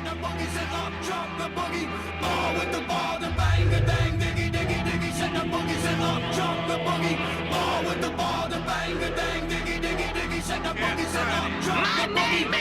the boogie, set up, drop the boogie. Ball with the ball, the bang, the dang, diggy, diggy, diggy. Set the boogie, set up, drop the boogie. Ball with the ball, the bang, the dang, diggy, diggy, diggy. Set the boogie, set up, drop the boogie.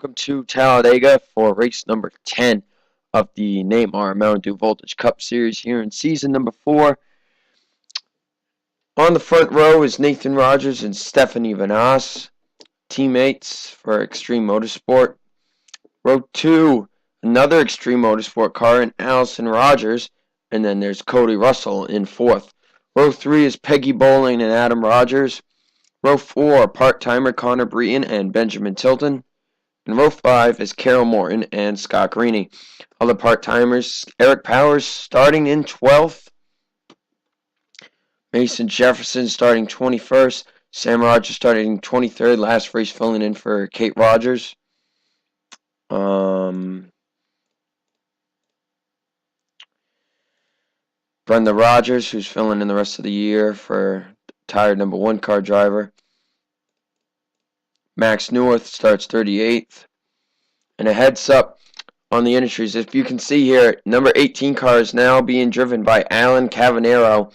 Welcome to Talladega for race number 10 of the NAMAR Mtn Dew Voltage Cup Series here in season number 4. On the front row is Nathan Rogers and Stephanie Vanas, teammates for Extreme Motorsport. Row 2, another Extreme Motorsport car in Allison Rogers, and then there's Cody Russell in 4th. Row 3 is Peggy Bowling and Adam Rogers. Row 4, part-timer Connor Breton and Benjamin Tilton. In row 5 is Carol Morton and Scott Greeny. Other part-timers, Eric Powers starting in 12th. Mason Jefferson starting 21st. Sam Rogers starting 23rd. Last race filling in for Kate Rogers. Brenda Rogers, who's filling in the rest of the year for tired number 1 car driver. Max Newirth starts 38th. And a heads up on the entries. If you can see here, number 18 car is now being driven by Alan Cavanero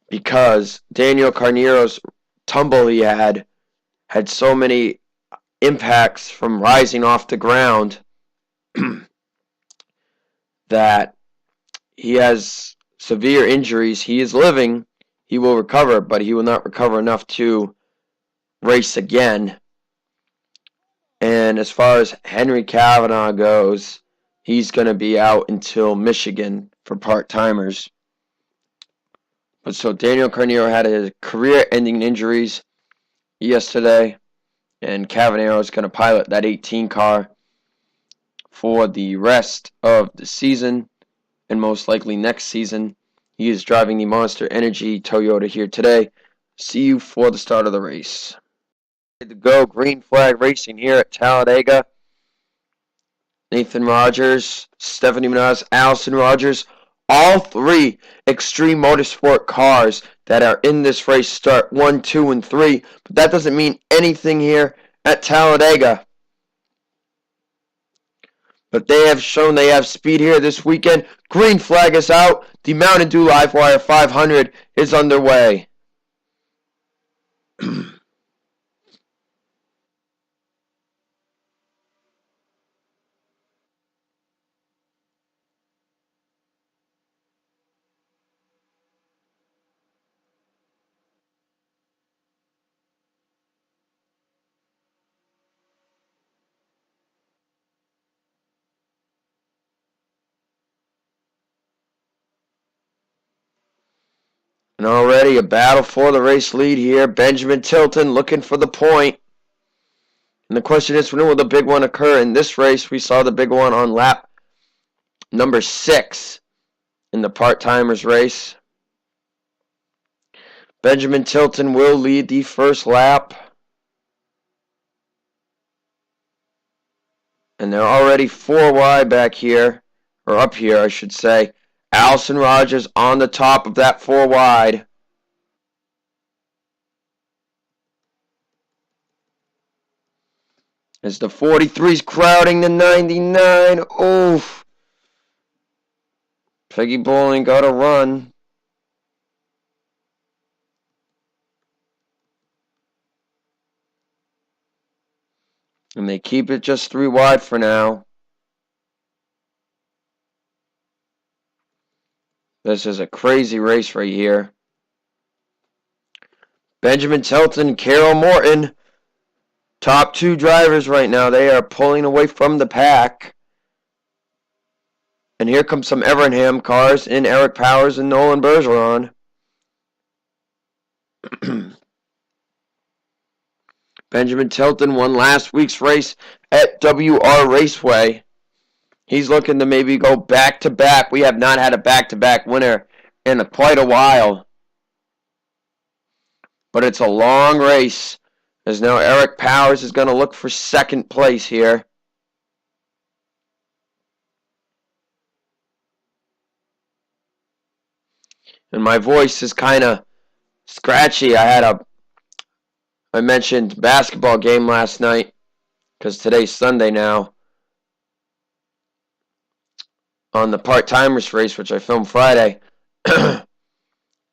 because Daniel Carnero's tumble he had so many impacts from rising off the ground that he has severe injuries. He is living. He will recover, but he will not recover enough to race again. And as far as Henry Cavanaugh goes, he's going to be out until Michigan for part-timers. But so Daniel Carnero had his career-ending injuries yesterday, and Cavanaugh is going to pilot that 18 car for the rest of the season, and most likely next season. He is driving the Monster Energy Toyota here today. See you for the start of the race. To go green flag racing here at Talladega. Nathan Rogers, Stephanie Vanas, Allison Rogers, all 3 Extreme Motorsport cars that are in this race start 1, 2, and 3, but that doesn't mean anything here at Talladega. But they have shown they have speed here this weekend. Green flag is out. The Mtn Dew LiveWire 500 is underway. And already a battle for the race lead here. Benjamin Tilton looking for the point. And the question is, when will the big one occur? In this race, we saw the big one on lap number 6 in the part-timers race. Benjamin Tilton will lead the first lap. And they're already 4 wide back here, or up here, I should say. Allison Rogers on the top of that 4 wide. As the 43's crowding the 99. Oof. Peggy Bowling got a run. And they keep it just 3 wide for now. This is a crazy race right here. Benjamin Tilton, Carol Morton, top 2 drivers right now. They are pulling away from the pack. And here comes some Evernham cars in Eric Powers and Nolan Bergeron. Benjamin Tilton won last week's race at WR Raceway. He's looking to maybe go back-to-back. We have not had a back-to-back winner in quite a while. But it's a long race, as now Eric Powers is going to look for second place here. And my voice is kind of scratchy. I mentioned basketball game last night, because today's Sunday now, on the part-timers race, which I filmed Friday.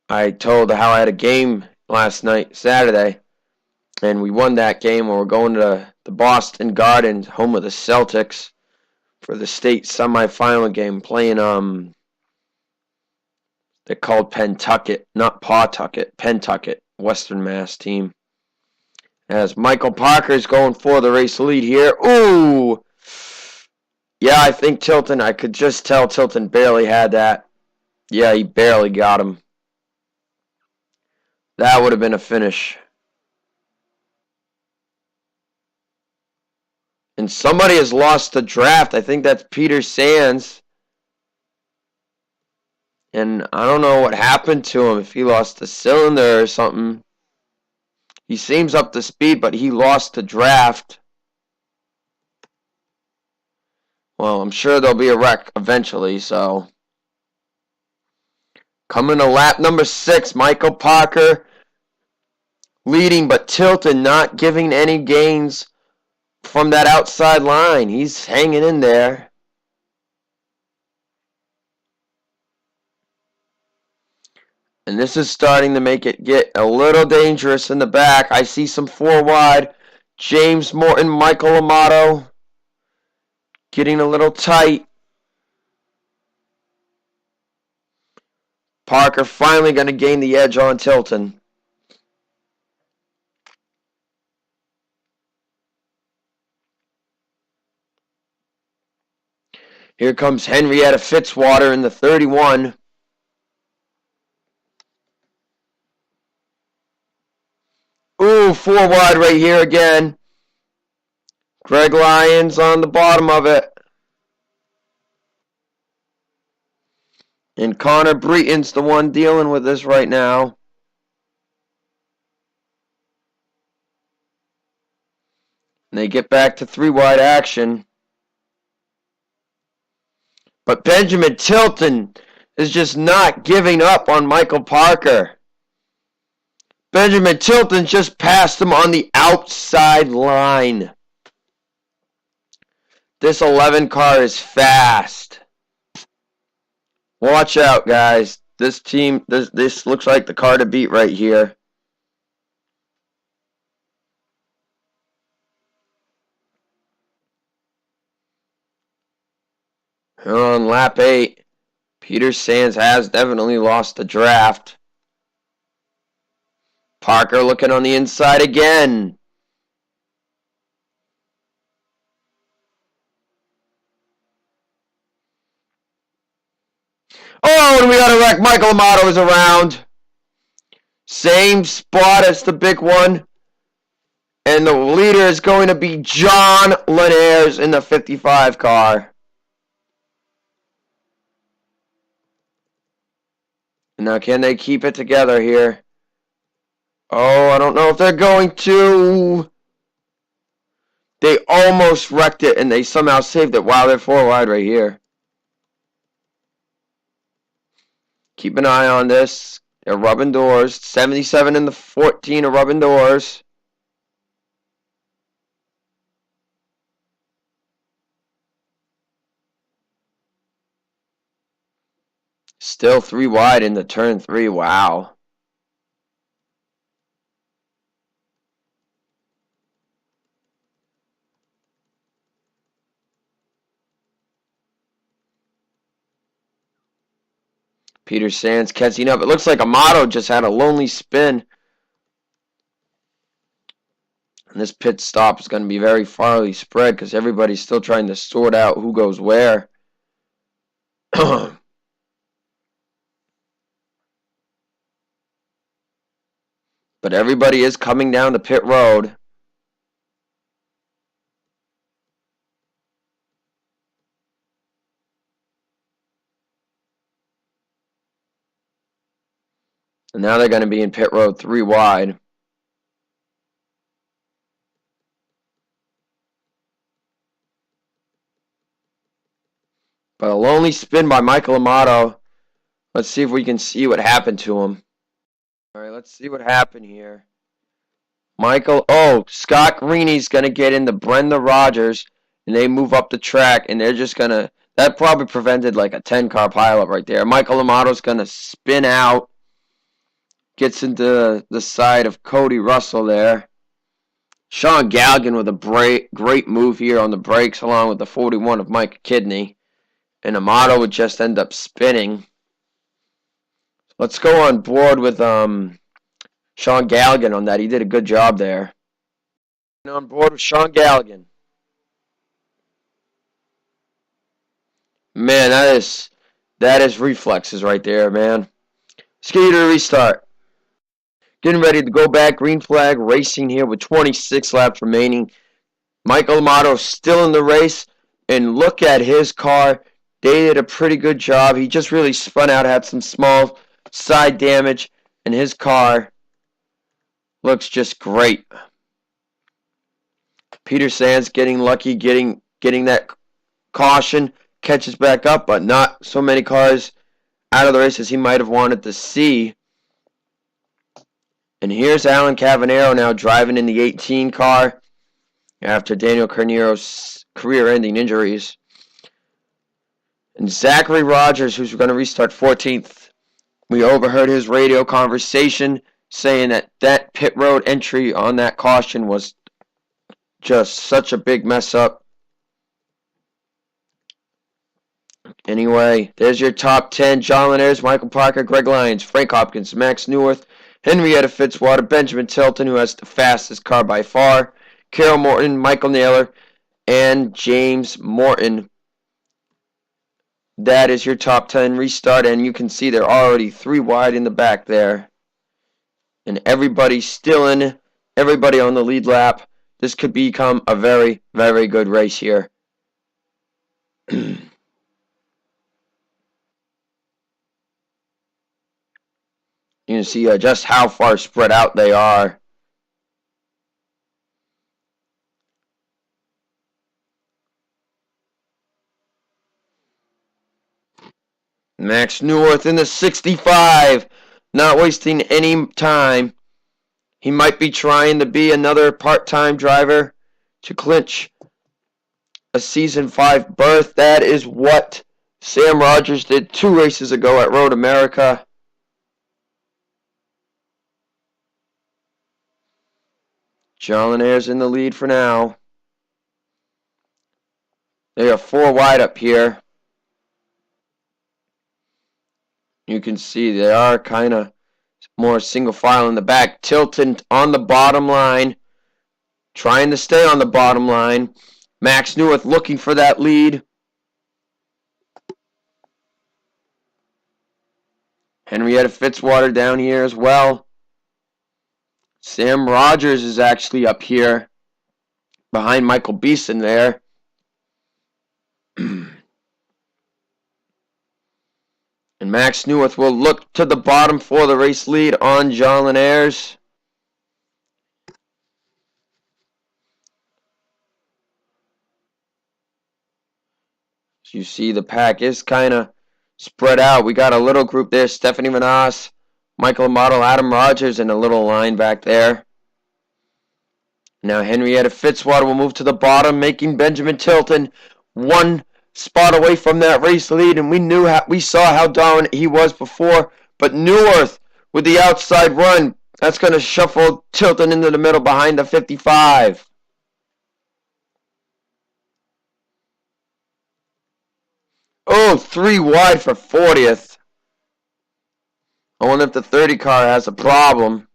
I told how I had a game last night, Saturday, and we won that game. We're going to the Boston Garden, home of the Celtics, for the state semifinal game, playing, they're called Pentucket, not Pawtucket, Pentucket, Western Mass team. As Michael Parker's going for the race lead here. Ooh! Yeah, I think Tilton, I could just tell Tilton barely had that. Yeah, he barely got him. That would have been a finish. And somebody has lost the draft. I think that's Peter Sands. And I don't know what happened to him, if he lost the cylinder or something. He seems up to speed, but he lost the draft. Well, I'm sure there'll be a wreck eventually, so. Coming to lap number 6, Michael Parker leading, but Tilton not giving any gains from that outside line. He's hanging in there. And this is starting to make it get a little dangerous in the back. I see some 4 wide. James Morton, Michael Amato getting a little tight. Parker finally going to gain the edge on Tilton. Here comes Henrietta Fitzwater in the 31. Ooh, 4 wide right here again. Greg Lyons on the bottom of it. And Connor Breton's the one dealing with this right now. And they get back to 3 wide action. But Benjamin Tilton is just not giving up on Michael Parker. Benjamin Tilton just passed him on the outside line. This 11 car is fast. Watch out, guys. This team, this looks like the car to beat right here. On lap 8, Peter Sands has definitely lost the draft. Parker looking on the inside again. Oh, and we got a wreck. Michael Amato is around. Same spot as the big one. And the leader is going to be John Linares in the 55 car. Now, can they keep it together here? Oh, I don't know if they're going to. They almost wrecked it, and they somehow saved it. Wow, they're 4 wide right here. Keep an eye on this. They're rubbing doors. 77 and the 14 are rubbing doors. Still 3 wide into turn 3. Wow. Peter Sands catching up. It looks like Amato just had a lonely spin. And this pit stop is going to be very farly spread because everybody's still trying to sort out who goes where. But everybody is coming down the pit road. And now they're going to be in pit road 3 wide. But a lonely spin by Michael Amato. Let's see if we can see what happened to him. All right, let's see what happened here. Scott Greeny's going to get into Brenda Rogers, and they move up the track, and they're just going to, that probably prevented like a 10-car pileup right there. Michael Amato's going to spin out, gets into the side of Cody Russell there. Sean Galligan with a great move here on the brakes, along with the 41 of Mike Kidney. And Amato would just end up spinning. Let's go on board with Sean Galligan on that. He did a good job there. And on board with Sean Galligan. Man, that is reflexes right there, man. Let's get you to restart. Getting ready to go back. Green flag racing here with 26 laps remaining. Michael Amato still in the race. And look at his car. They did a pretty good job. He just really spun out, had some small side damage. And his car looks just great. Peter Sands getting lucky, getting that caution. Catches back up, but not so many cars out of the race as he might have wanted to see. And here's Alan Cavanero now driving in the 18 car after Daniel Carneiro's career-ending injuries. And Zachary Rogers, who's going to restart 14th, we overheard his radio conversation saying that pit road entry on that caution was just such a big mess up. Anyway, there's your top 10. John Linares, Michael Parker, Greg Lyons, Frank Hopkins, Max Newworth, Henrietta Fitzwater, Benjamin Tilton, who has the fastest car by far, Carol Morton, Michael Naylor, and James Morton. That is your top 10 restart, and you can see they're already 3 wide in the back there. And everybody's still in, everybody on the lead lap. This could become a very, very good race here. You can see just how far spread out they are. Max Newworth in the 65. Not wasting any time. He might be trying to be another part-time driver to clinch a Season 5 berth. That is what Sam Rogers did 2 races ago at Road America. John Linares in the lead for now. They are 4 wide up here. You can see they are kind of more single file in the back. Tilton on the bottom line. Trying to stay on the bottom line. Max Newworth looking for that lead. Henrietta Fitzwater down here as well. Sam Rogers is actually up here behind Michael Beeson there. And Max Newworth will look to the bottom for the race lead on John Linares. As you see, the pack is kind of spread out. We got a little group there. Stephanie Manas, Michael Amato, Adam Rogers, and a little line back there. Now Henrietta Fitzwater will move to the bottom, making Benjamin Tilton 1 spot away from that race lead, and we saw how dominant he was before. But Newworth with the outside run, that's going to shuffle Tilton into the middle behind the 55. Oh, 3 wide for 40th. I wonder if the 30 car has a problem.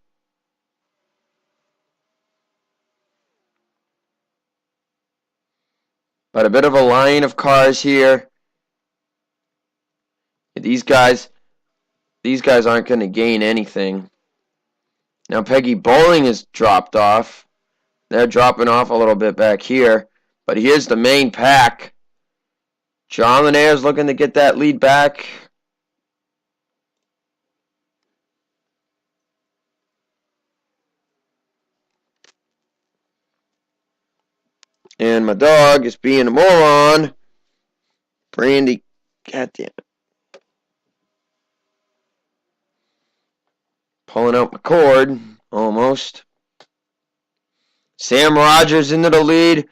But a bit of a line of cars here. These guys aren't going to gain anything. Now Peggy Bowling has dropped off. They're dropping off a little bit back here. But here's the main pack. John Linares looking to get that lead back. And my dog is being a moron. Brandy, goddamn it. Pulling out my cord, almost. Sam Rogers into the lead.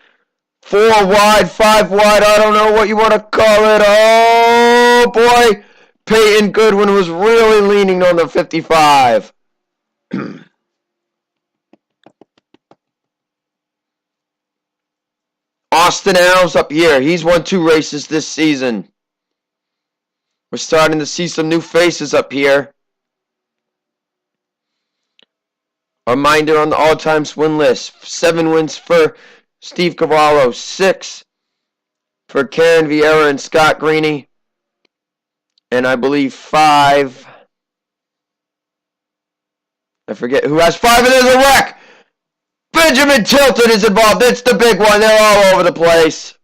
4 wide, 5 wide, I don't know what you want to call it. Oh, boy. Peyton Goodwin was really leaning on the 55. Austin Alves up here. He's won 2 races this season. We're starting to see some new faces up here. A reminder on the all-time win list. 7 wins for Steve Cavallo. 6 for Karen Vieira and Scott Greeny. And I believe 5. I forget who has 5, and there's a wreck! Benjamin Tilton is involved. That's the big one. They're all over the place.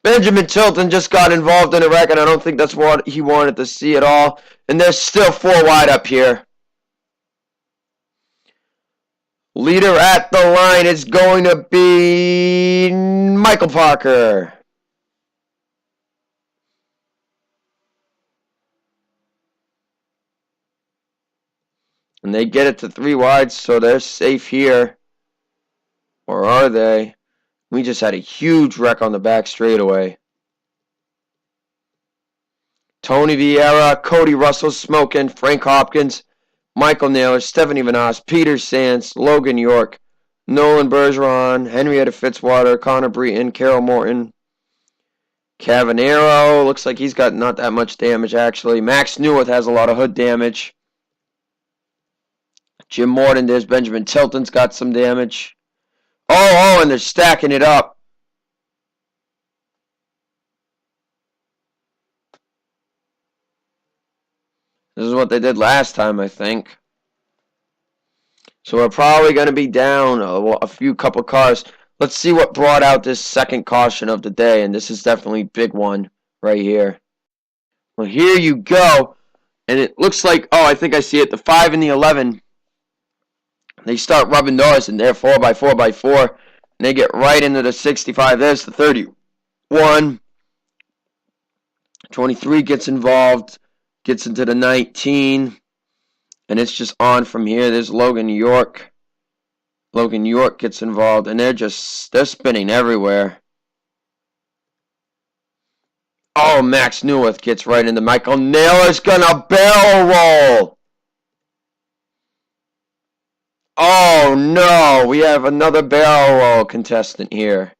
Benjamin Tilton just got involved in a wreck, and I don't think that's what he wanted to see at all. And there's still 4 wide up here. Leader at the line is going to be Michael Parker. And they get it to 3 wide, so they're safe here. Or are they? We just had a huge wreck on the back straightaway. Tony Vieira, Cody Russell smoking, Frank Hopkins, Michael Naylor, Stephanie Vanas, Peter Sands, Logan York, Nolan Bergeron, Henrietta Fitzwater, Connor Breton, Carol Morton, Cavanero. Looks like he's got not that much damage, actually. Max Newith has a lot of hood damage. Jim Morton, there's Benjamin Tilton's got some damage. Oh, and they're stacking it up. This is what they did last time, I think. So we're probably going to be down a few couple cars. Let's see what brought out this second caution of the day. And this is definitely a big one right here. Well, here you go. And it looks like, oh, I think I see it. The 5 and the 11. They start rubbing nose, and they're 4x4x4. And they get right into the 65. There's the 31. 23 gets involved. Gets into the 19. And it's just on from here. There's Logan York. Logan York gets involved. And they're spinning everywhere. Oh, Max Newith gets right into Michael Naylor's gonna barrel roll. Oh, no. We have another barrel roll contestant here.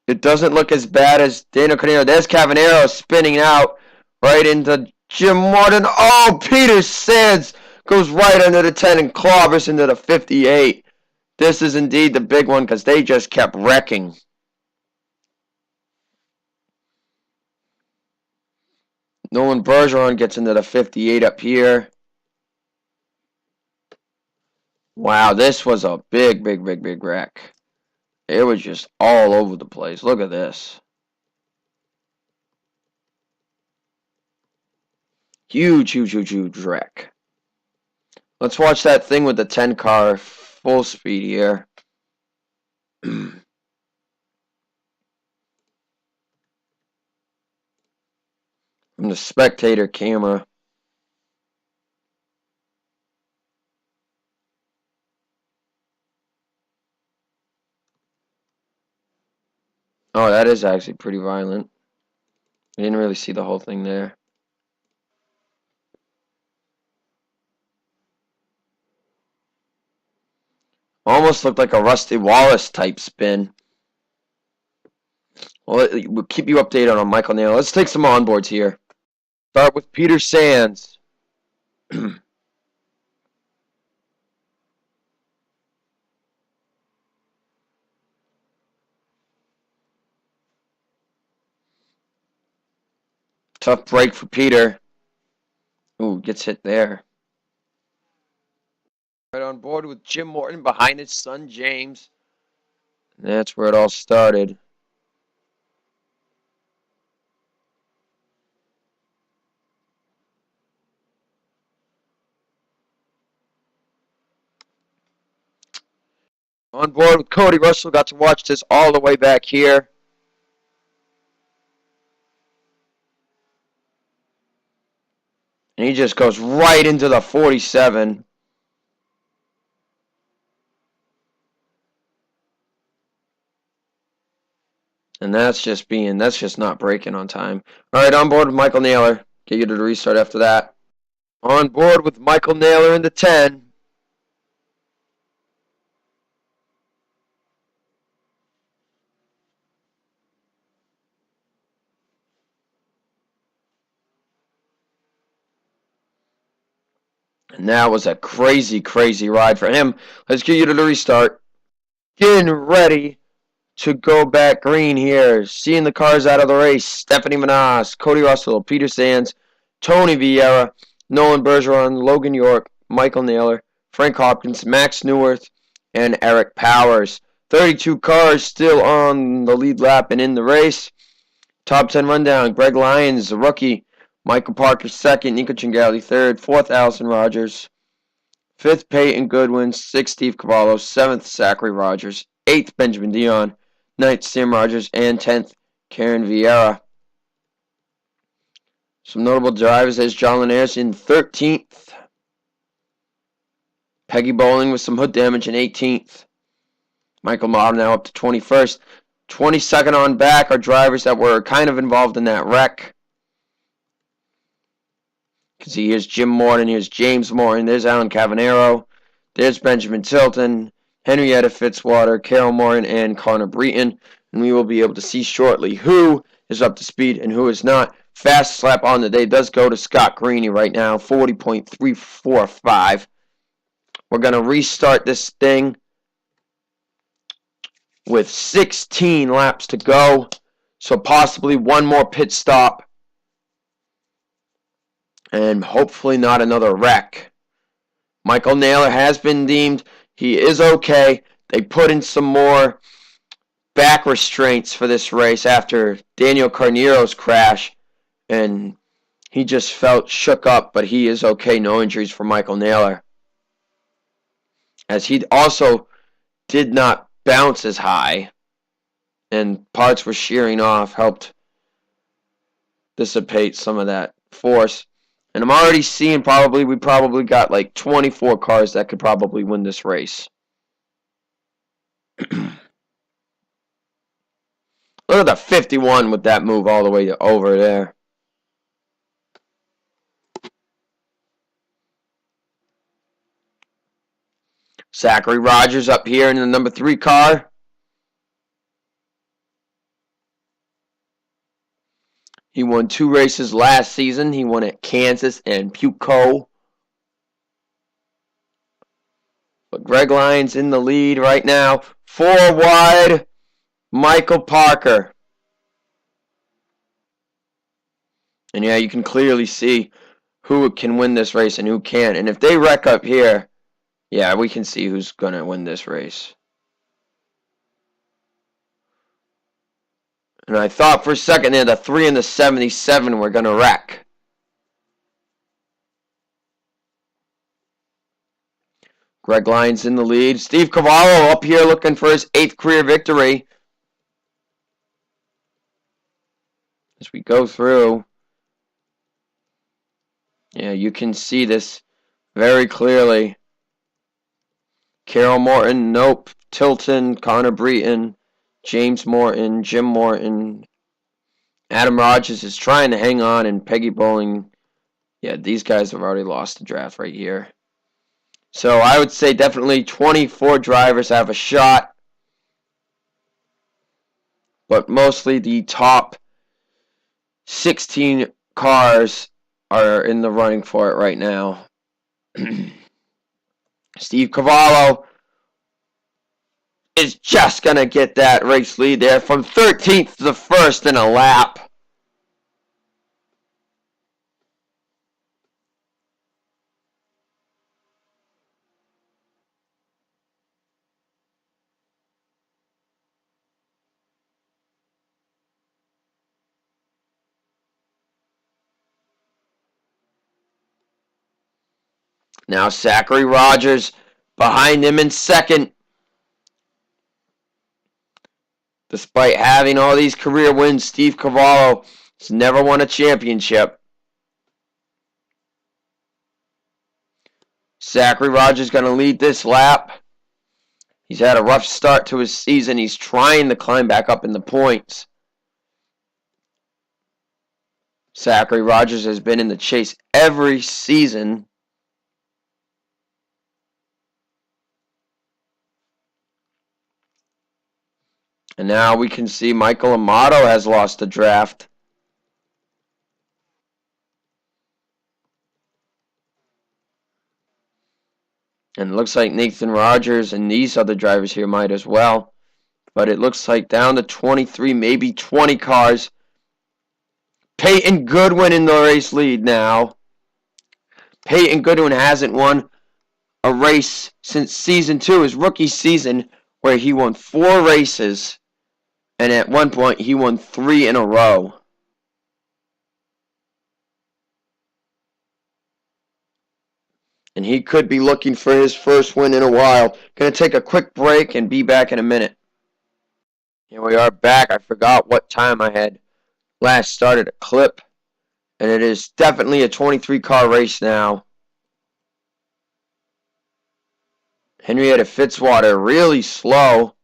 It doesn't look as bad as Daniel Canero. There's Cavanero spinning out right into Jim Morton. Oh, Peter Sands goes right under the 10 and clobbers into the 58. This is indeed the big one because they just kept wrecking. Nolan Bergeron gets into the 58 up here. Wow, this was a big wreck. It was just all over the place. Look at this. Huge wreck. Let's watch that thing with the 10 car full speed here. From the spectator camera. Oh, that is actually pretty violent. I didn't really see the whole thing there. Almost looked like a Rusty Wallace type spin. Well, we'll keep you updated on Michael Naylor. Let's take some onboards here. Start with Peter Sands. Tough break for Peter. Ooh, gets hit there. Right on board with Jim Morton behind his son James. And that's where it all started. On board with Cody Russell. Got to watch this all the way back here. And he just goes right into the 47. And that's just not braking on time. All right, on board with Michael Naylor. Get you to the restart after that. On board with Michael Naylor in the 10. And that was a crazy, crazy ride for him. Let's get you to the restart. Getting ready to go back green here. Seeing the cars out of the race. Stephanie Manas, Cody Russell, Peter Sands, Tony Vieira, Nolan Bergeron, Logan York, Michael Naylor, Frank Hopkins, Max Neuwirth, and Eric Powers. 32 cars still on the lead lap and in the race. Top 10 rundown. Greg Lyons, the rookie. Michael Parker second. Nico Chingali third. Fourth, Allison Rogers. Fifth, Peyton Goodwin. Sixth, Steve Cavallo. Seventh, Zachary Rogers. Eighth, Benjamin Dion. Ninth, Sam Rogers. And 10th, Karen Vieira. Some notable drivers as John Linares in 13th. Peggy Bowling with some hood damage in 18th. Michael Maher now up to 21st. 22nd on back are drivers that were kind of involved in that wreck. You can see here's Jim Morton, here's James Morton, there's Alan Cavanero, there's Benjamin Tilton, Henrietta Fitzwater, Carol Morton, and Connor Breton. And we will be able to see shortly who is up to speed and who is not. Fast lap on the day does go to Scott Greeny right now, 40.345. We're going to restart this thing with 16 laps to go. So possibly one more pit stop. And hopefully not another wreck. Michael Naylor has been deemed. He is okay. They put in some more back restraints for this race after Daniel Carniero's crash. And he just felt shook up, but he is okay. No injuries for Michael Naylor. As he also did not bounce as high. And parts were shearing off. Helped dissipate some of that force. And I'm already seeing we probably got like 24 cars that could probably win this race. Look at the 51 with that move all the way over there. Zachary Rogers up here in the number 3 car. He won 2 races last season. He won at Kansas and Puco. But Greg Lyons in the lead right now. 4 wide, Michael Parker. And yeah, you can clearly see who can win this race and who can't. And if they wreck up here, yeah, we can see who's going to win this race. And I thought for a second there the 3 and the 77 were going to wreck. Greg Lyons in the lead. Steve Cavallo up here looking for his 8th career victory. As we go through. Yeah, you can see this very clearly. Carol Morton, nope. Tilton, Connor Breton, James Morton, Jim Morton. Adam Rogers is trying to hang on, and Peggy Bowling. Yeah, these guys have already lost the draft right here. So I would say definitely 24 drivers have a shot. But mostly the top 16 cars are in the running for it right now. Steve Cavallo is just going to get that race lead there from 13th to 1st in a lap. Now Zachary Rogers behind him in 2nd. Despite having all these career wins, Steve Cavallo has never won a championship. Zachary Rogers going to lead this lap. He's had a rough start to his season. He's trying to climb back up in the points. Zachary Rogers has been in the chase every season. And now we can see Michael Amato has lost the draft. And it looks like Nathan Rogers and these other drivers here might as well. But it looks like down to 23, maybe 20 cars. Peyton Goodwin in the race lead now. Peyton Goodwin hasn't won a race since season 2, his rookie season, where he won 4 races. And at one point, he won 3 in a row. And he could be looking for his first win in a while. Going to take a quick break and be back in a minute. Here we are back. I forgot what time I had last started a clip. And it is definitely a 23-car race now. Henrietta Fitzwater really slow.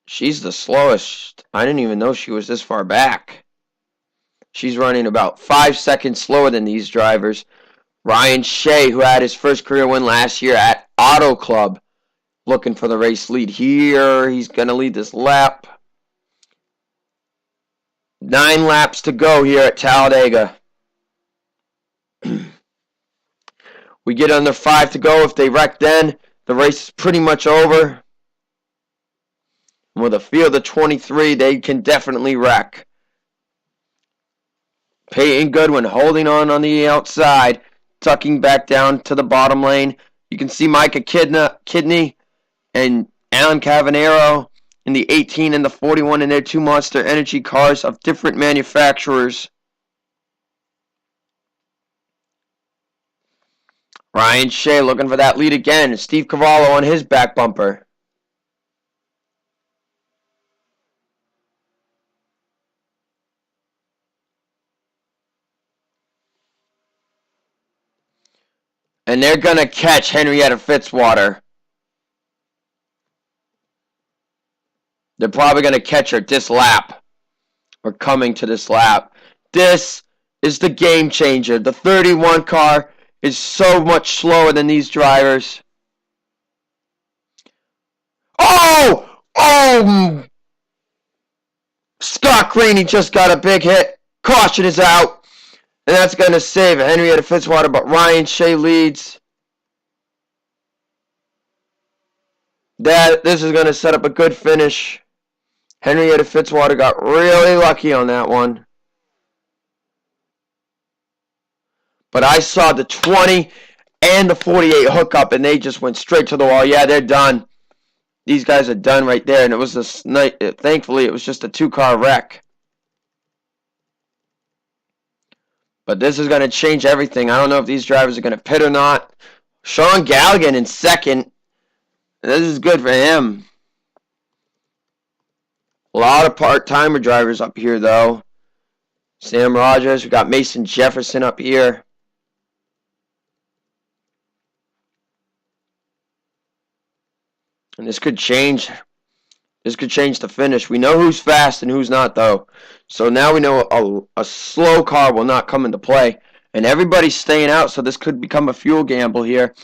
She's the slowest. I didn't even know she was this far back. She's running about 5 seconds slower than these drivers. Ryan Shea, who had his first career win last year at Auto Club, looking for the race lead here. He's going to lead this lap. 9 laps to go here at Talladega. We get under 5 to go. If they wreck then, the race is pretty much over. With a field of 23, they can definitely wreck. Peyton Goodwin holding on the outside, tucking back down to the bottom lane. You can see Micah Kidney and Alan Cavanero in the 18 and the 41 in their 2 Monster Energy cars of different manufacturers. Ryan Shea looking for that lead again. Steve Cavallo on his back bumper. And they're going to catch Henrietta Fitzwater. They're probably going to catch her this lap. Or coming to this lap. This is the game changer. The 31 car is so much slower than these drivers. Oh! Oh! Scott Green just got a big hit. Caution is out. And that's going to save Henrietta Fitzwater, but Ryan Shea leads. This is going to set up a good finish. Henrietta Fitzwater got really lucky on that one. But I saw the 20 and the 48 hookup, and they just went straight to the wall. Yeah, they're done. These guys are done right there, and it was this night. Thankfully, it was just a 2-car wreck. But this is going to change everything. I don't know if these drivers are going to pit or not. Sean Galligan in second. This is good for him. A lot of part-timer drivers up here, though. Sam Rogers. We got Mason Jefferson up here. And this could change. This could change the finish. We know who's fast and who's not, though. So now we know a slow car will not come into play. And everybody's staying out, so this could become a fuel gamble here.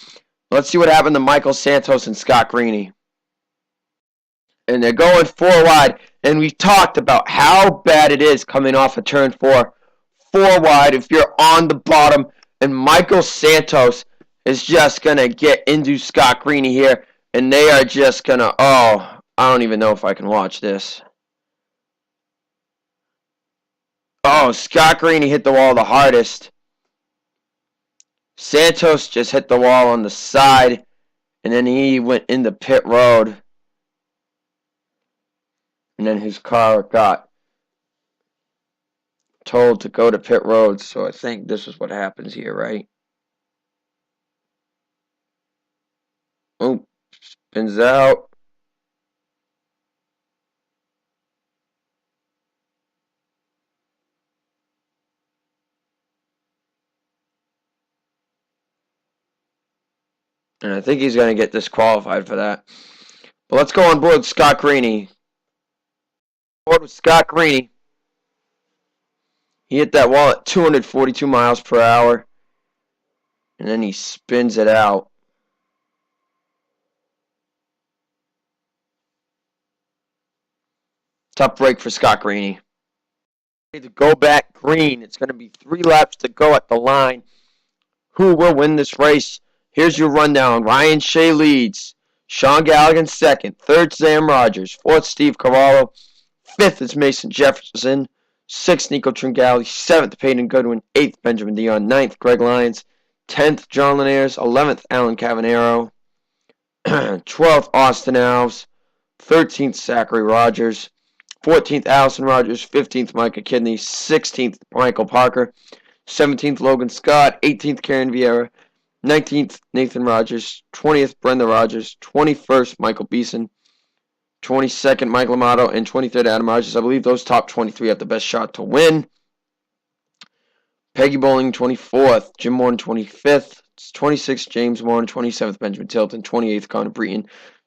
Let's see what happened to Michael Santos and Scott Greeny. And they're going 4 wide. And we've talked about how bad it is coming off of turn 4. 4 wide if you're on the bottom. And Michael Santos is just going to get into Scott Greeny here. And they are just going to, I don't even know if I can watch this. Oh, Scott Greeny hit the wall the hardest. Santos just hit the wall on the side. And then he went into pit road. And then his car got told to go to pit road. So I think this is what happens here, right? Oh, spins out. And I think he's going to get disqualified for that. But let's go on board with Scott Greeny. Board with Scott Greeny. He hit that wall at 242 miles per hour. And then he spins it out. Tough break for Scott Greeny. To go back green. It's going to be 3 laps to go at the line. Who will win this race? Here's your rundown. Ryan Shea leads. Sean Galligan second. Third, Sam Rogers. Fourth, Steve Cavallo. Fifth is Mason Jefferson. Sixth, Nico Tringali. Seventh, Peyton Goodwin. Eighth, Benjamin Dion. Ninth, Greg Lyons. 10th, John Linares. 11th, Alan Cavanero. 12th, Austin Alves. 13th, Zachary Rogers. 14th, Allison Rogers. 15th, Micah Kidney. 16th, Michael Parker. 17th, Logan Scott. 18th, Karen Vieira. 19th, Nathan Rogers. 20th, Brenda Rogers. 21st, Michael Beeson. 22nd, Michael Amato. And 23rd, Adam Rogers. I believe those top 23 have the best shot to win. Peggy Bowling, 24th. Jim Morton, 25th. 26th, James Morton. 27th, Benjamin Tilton. 28th, Connor Breton.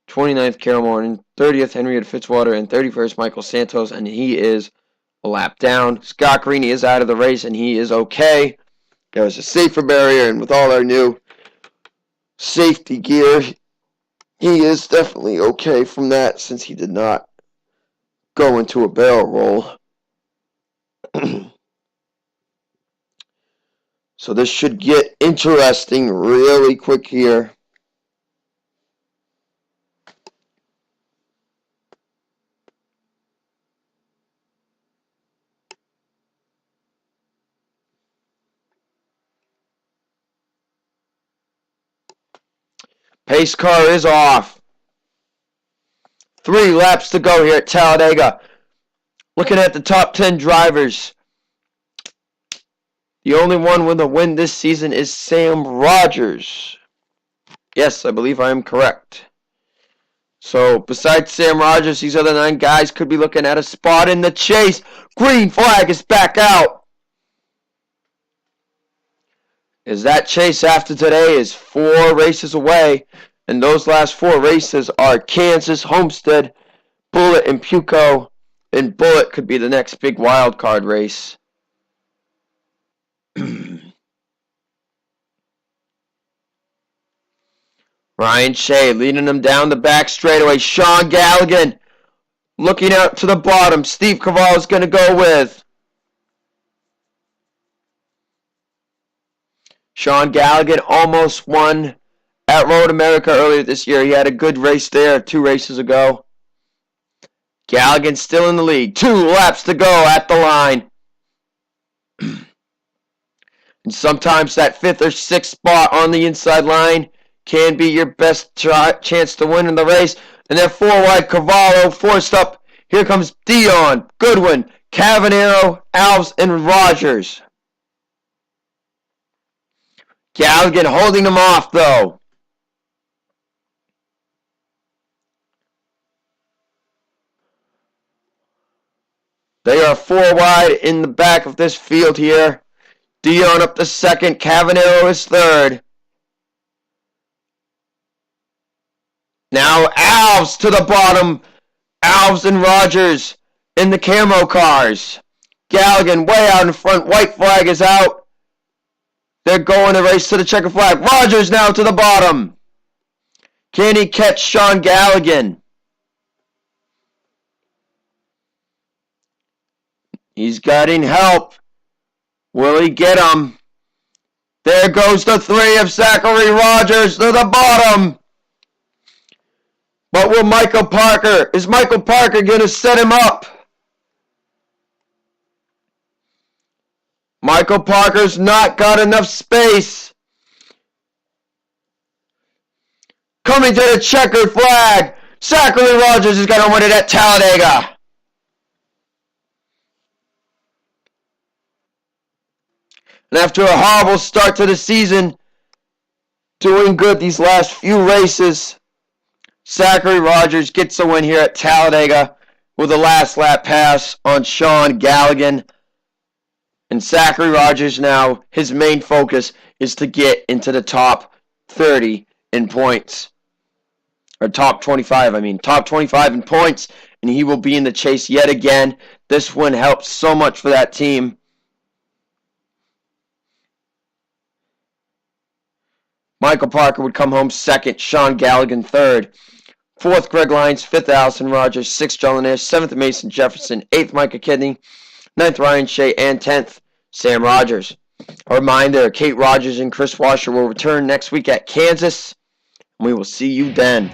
29th, Carol Morton. 30th, Henrietta Fitzwater. And 31st, Michael Santos. And he is a lap down. Scott Greeny is out of the race, and he is okay. There was a safer barrier, and with all our new safety gear, he is definitely okay from that since he did not go into a barrel roll. So this should get interesting really quick here. Pace car is off. 3 laps to go here at Talladega. Looking at the top 10 drivers. The only one with a win this season is Sam Rogers. Yes, I believe I am correct. So, besides Sam Rogers, these other 9 guys could be looking at a spot in the chase. Green flag is back out. As that chase after today is 4 races away. And those last 4 races are Kansas, Homestead, Bullitt, and Puco. And Bullitt could be the next big wild card race. Ryan Shea leading them down the back straightaway. Sean Galligan looking out to the bottom. Steve Cavallo is going to go with. Sean Galligan almost won at Road America earlier this year. He had a good race there 2 races ago. Galligan still in the lead. 2 laps to go at the line. And sometimes that 5th or 6th spot on the inside line can be your best chance to win in the race. And then 4 wide, Cavallo forced up. Here comes Dion, Goodwin, Cavanero, Alves, and Rogers. Galligan holding them off, though. They are 4 wide in the back of this field here. Dion up to 2nd. Cavanero is 3rd. Now Alves to the bottom. Alves and Rogers in the camo cars. Galligan way out in front. White flag is out. They're going to race to the checker flag. Rogers now to the bottom. Can he catch Sean Galligan? He's getting help. Will he get him? There goes the 3 of Zachary Rogers to the bottom. But will Michael Parker? Is Michael Parker going to set him up? Michael Parker's not got enough space. Coming to the checkered flag. Zachary Rogers is going to win it at Talladega. And after a horrible start to the season, doing good these last few races, Zachary Rogers gets a win here at Talladega with a last lap pass on Sean Galligan. And Zachary Rogers now, his main focus is to get into the top 30 in points. Or top 25, I mean. Top 25 in points, and he will be in the chase yet again. This win helped so much for that team. Michael Parker would come home second. Sean Galligan third. Fourth, Greg Lyons. Fifth, Allison Rogers. Sixth, John Lanier. Seventh, Mason Jefferson. Eighth, Micah Kidney. Ninth, Ryan Shea. And 10th, Sam Rogers. A reminder, Kate Rogers and Chris Washer will return next week at Kansas. We will see you then.